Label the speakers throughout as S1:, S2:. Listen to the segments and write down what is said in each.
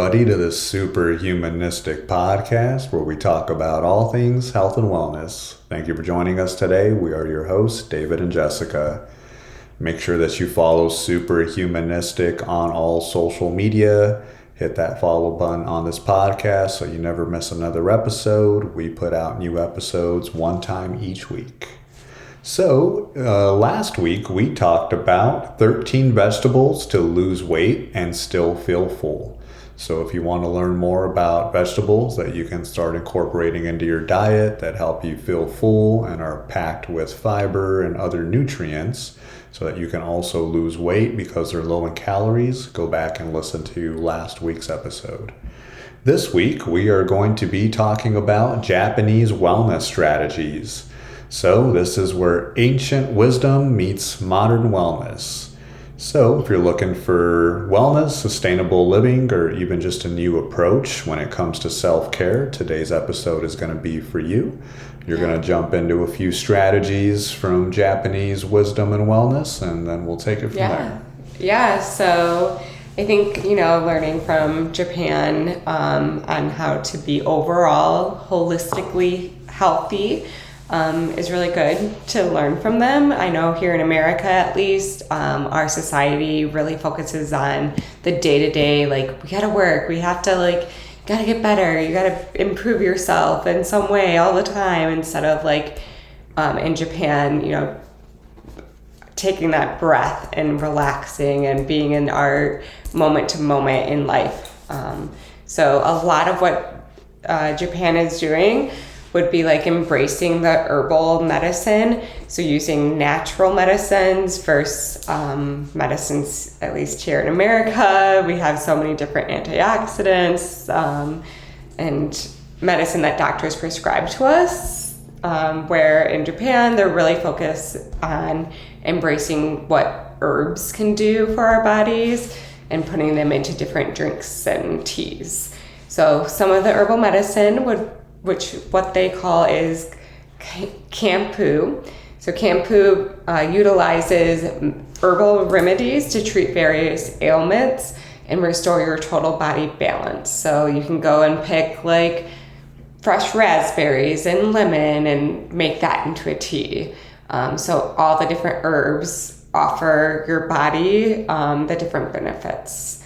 S1: everybody, to this super humanistic podcast where we talk about all things health and wellness. Thank you for joining us today. We are your hosts, David and Jessica. Make sure that you follow Super Humanistic on all social media. Hit that follow button on this podcast so you never miss another episode. We put out new episodes one time each week. So, last week we talked about 13 vegetables to lose weight and still feel full. So if you want to learn more about vegetables that you can start incorporating into your diet that help you feel full and are packed with fiber and other nutrients so that you can also lose weight because they're low in calories, go back and listen to last week's episode. This week we are going to be talking about Japanese wellness strategies. So this is where ancient wisdom meets modern wellness. So if you're looking for wellness, sustainable living, or even just a new approach when it comes to self-care, today's episode is going to be for you. You're going to jump into a few strategies from Japanese wisdom and wellness, and then we'll take it from there.
S2: Yeah, so I think, learning from Japan on how to be overall holistically healthy is really good to learn from them. I know here in America, at least, our society really focuses on the day-to-day, like, we gotta work, we have to, gotta get better, you gotta improve yourself in some way all the time, instead of, in Japan, taking that breath and relaxing and being in our moment to moment in life. So a lot of what Japan is doing would be embracing the herbal medicine. So using natural medicines versus medicines, at least here in America, we have so many different antioxidants and medicine that doctors prescribe to us, where in Japan, they're really focused on embracing what herbs can do for our bodies and putting them into different drinks and teas. So some of the herbal medicine which what they call is kampu. So kampu utilizes herbal remedies to treat various ailments and restore your total body balance. So you can go and pick fresh raspberries and lemon and make that into a tea. So all the different herbs offer your body the different benefits.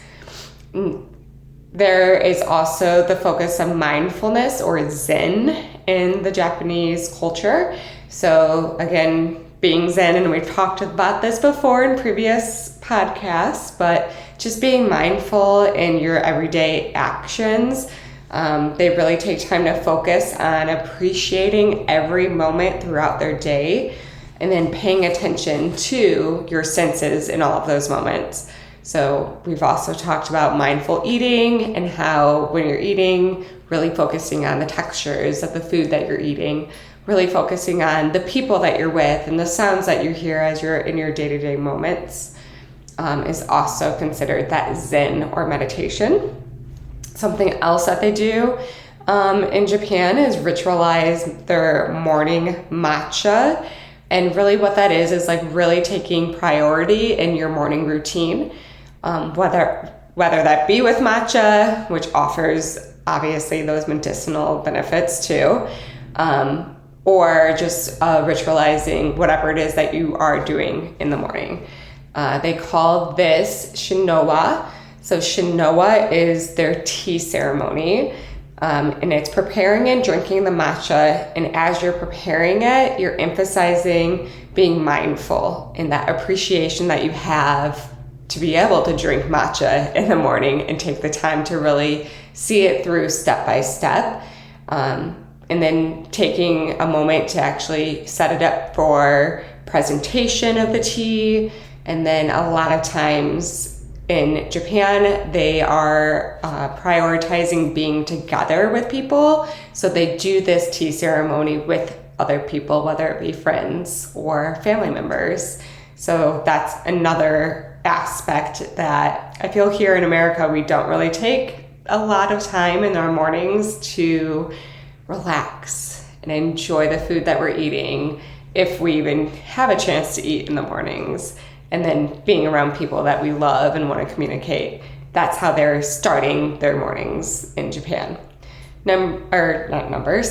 S2: There is also the focus of mindfulness or Zen in the Japanese culture. So again, being Zen, and we've talked about this before in previous podcasts, but just being mindful in your everyday actions. They really take time to focus on appreciating every moment throughout their day and then paying attention to your senses in all of those moments. So we've also talked about mindful eating and how when you're eating, really focusing on the textures of the food that you're eating, really focusing on the people that you're with and the sounds that you hear as you're in your day-to-day moments is also considered that Zen or meditation. Something else that they do in Japan is ritualize their morning matcha. And really what that is really taking priority in your morning routine. Whether that be with matcha, which offers obviously those medicinal benefits too, or just ritualizing whatever it is that you are doing in the morning. They call this shinowa. So shinowa is their tea ceremony, and it's preparing and drinking the matcha. And as you're preparing it, you're emphasizing being mindful in that appreciation that you have to be able to drink matcha in the morning and take the time to really see it through step by step. And then taking a moment to actually set it up for presentation of the tea. And then a lot of times in Japan, they are prioritizing being together with people. So they do this tea ceremony with other people, whether it be friends or family members. So that's another aspect that I feel here in America, we don't really take a lot of time in our mornings to relax and enjoy the food that we're eating, if we even have a chance to eat in the mornings, and then being around people that we love and want to communicate that's how they're starting their mornings in Japan. Another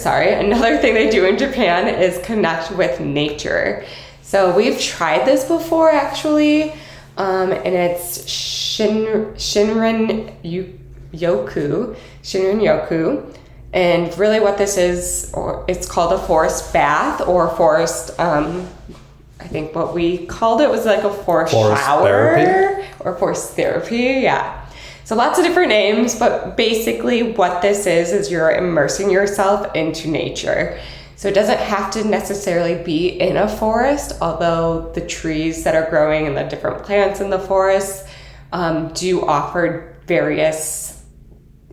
S2: thing they do in Japan is connect with nature. So we've tried this before, actually, and it's Shinrin-yoku. And really what this is, it's called a forest bath or forest, I think what we called it was like a forest shower
S1: therapy.
S2: Or forest therapy, yeah. So lots of different names, but basically what this is you're immersing yourself into nature. So it doesn't have to necessarily be in a forest, although the trees that are growing and the different plants in the forest do offer various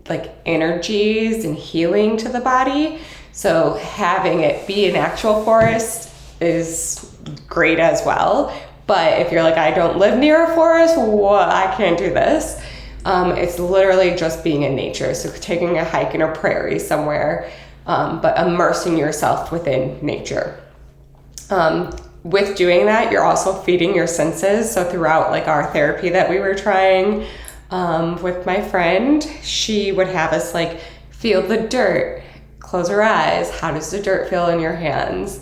S2: like energies and healing to the body. So having it be an actual forest is great as well. But if you're like, I don't live near a forest, I can't do this. It's literally just being in nature. So taking a hike in a prairie somewhere, but immersing yourself within nature. With doing that, you're also feeding your senses. So throughout like our therapy that we were trying with my friend, she would have us like feel the dirt, close her eyes. How does the dirt feel in your hands?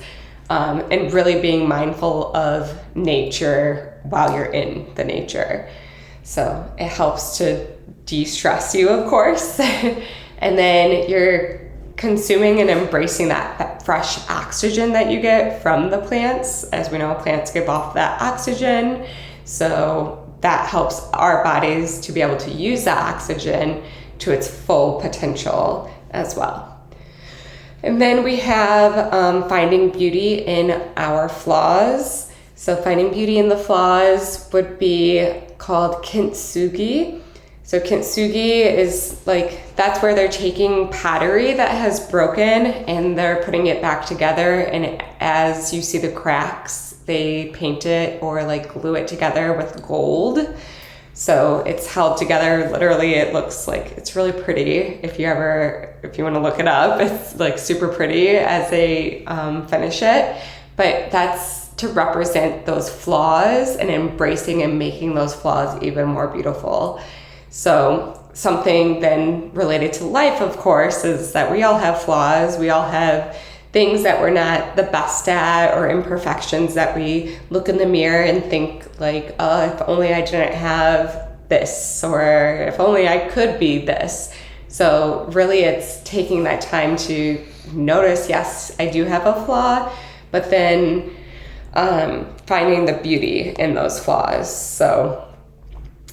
S2: And really being mindful of nature while you're in the nature. So it helps to de-stress you, of course. And then you're consuming and embracing that fresh oxygen that you get from the plants. As we know, plants give off that oxygen. So that helps our bodies to be able to use that oxygen to its full potential as well. And then we have finding beauty in our flaws. So finding beauty in the flaws would be called kintsugi. So kintsugi is like, that's where they're taking pottery that has broken and they're putting it back together. And as you see the cracks, they paint it or like glue it together with gold. So it's held together. Literally, it looks like it's really pretty. If you want to look it up, it's like super pretty as they finish it. But that's to represent those flaws and embracing and making those flaws even more beautiful. So something then related to life, of course, is that we all have flaws. We all have things that we're not the best at or imperfections that we look in the mirror and think like, oh, if only I didn't have this, or if only I could be this. So really it's taking that time to notice, yes, I do have a flaw, but then finding the beauty in those flaws. So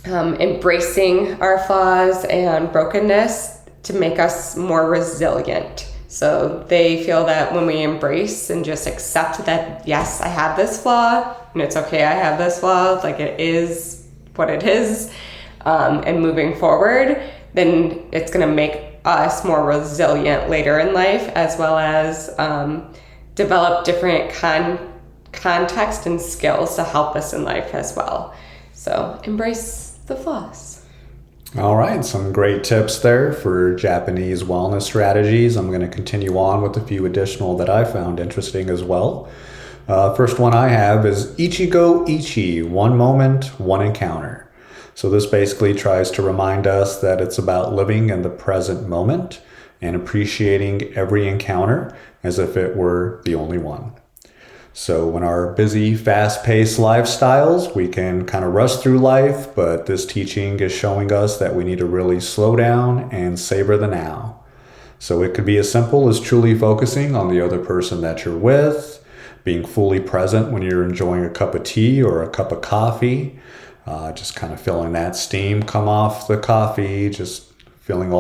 S2: embracing our flaws and brokenness to make us more resilient. So they feel that when we embrace and just accept that, yes, I have this flaw, and it's okay, I have this flaw, like it is what it is, and moving forward, then it's going to make us more resilient later in life, as well as develop different context and skills to help us in life as well. So embrace the flaws.
S1: All right, some great tips there for Japanese wellness strategies. I'm going to continue on with a few additional that I found interesting as well. First one I have is Ichigo Ichi, one moment, one encounter. So this basically tries to remind us that it's about living in the present moment and appreciating every encounter as if it were the only one. So in our busy, fast-paced lifestyles, we can kind of rush through life, but this teaching is showing us that we need to really slow down and savor the now. So it could be as simple as truly focusing on the other person that you're with, being fully present when you're enjoying a cup of tea or a cup of coffee, just kind of feeling that steam come off the coffee, just feeling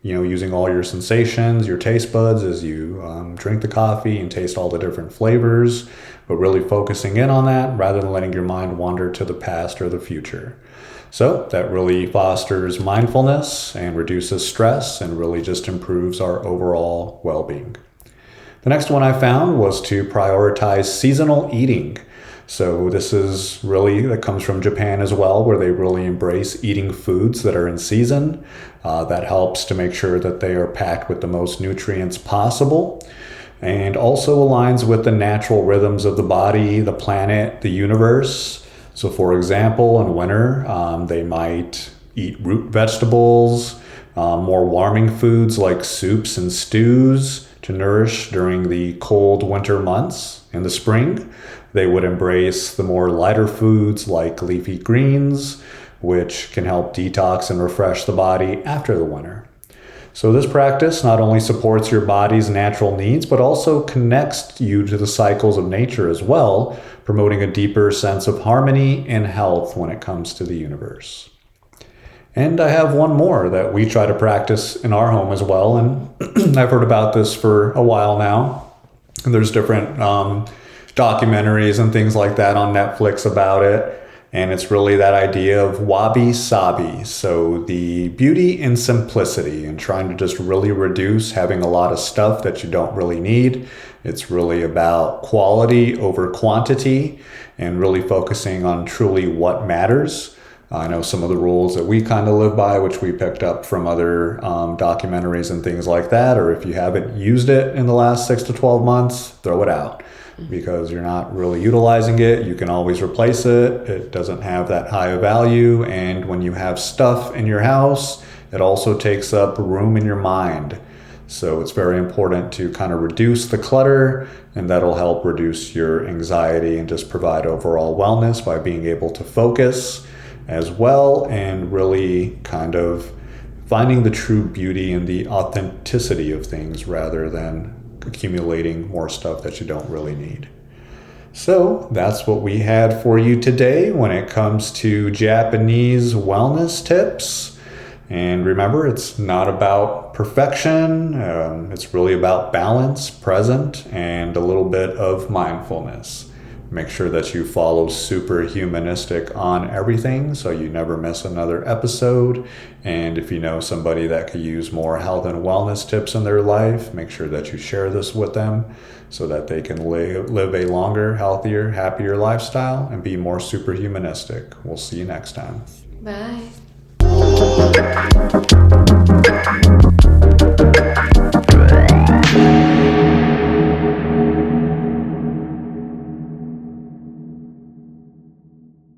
S1: using all your sensations, your taste buds as you drink the coffee and taste all the different flavors, but really focusing in on that rather than letting your mind wander to the past or the future. So that really fosters mindfulness and reduces stress and really just improves our overall well-being. The next one I found was to prioritize seasonal eating. So that comes from Japan as well, where they really embrace eating foods that are in season. That helps to make sure that they are packed with the most nutrients possible, and also aligns with the natural rhythms of the body, the planet, the universe. So for example, in winter, they might eat root vegetables, more warming foods like soups and stews to nourish during the cold winter months. In the spring, they would embrace the more lighter foods like leafy greens, which can help detox and refresh the body after the winter. So this practice not only supports your body's natural needs, but also connects you to the cycles of nature as well, promoting a deeper sense of harmony and health when it comes to the universe. And I have one more that we try to practice in our home as well, and I've heard about this for a while now. And there's different documentaries and things like that on Netflix about it. And it's really that idea of wabi-sabi. So the beauty in simplicity and trying to just really reduce having a lot of stuff that you don't really need. It's really about quality over quantity and really focusing on truly what matters. I know some of the rules that we kind of live by, which we picked up from other documentaries and things like that. Or if you haven't used it in the last 6 to 12 months, throw it out. Because you're not really utilizing it. You can always replace it. It doesn't have that high of value. And when you have stuff in your house, it also takes up room in your mind. So it's very important to kind of reduce the clutter, and that'll help reduce your anxiety and just provide overall wellness by being able to focus as well and really kind of finding the true beauty and the authenticity of things rather than accumulating more stuff that you don't really need. So that's what we had for you today when it comes to Japanese wellness tips. And remember, it's not about perfection. It's really about balance, present, and a little bit of mindfulness. Make sure that you follow super humanistic on everything so you never miss another episode. And if you know somebody that could use more health and wellness tips in their life, make sure that you share this with them so that they can live a longer, healthier, happier lifestyle and be more super humanistic. We'll see you next time.
S2: Bye.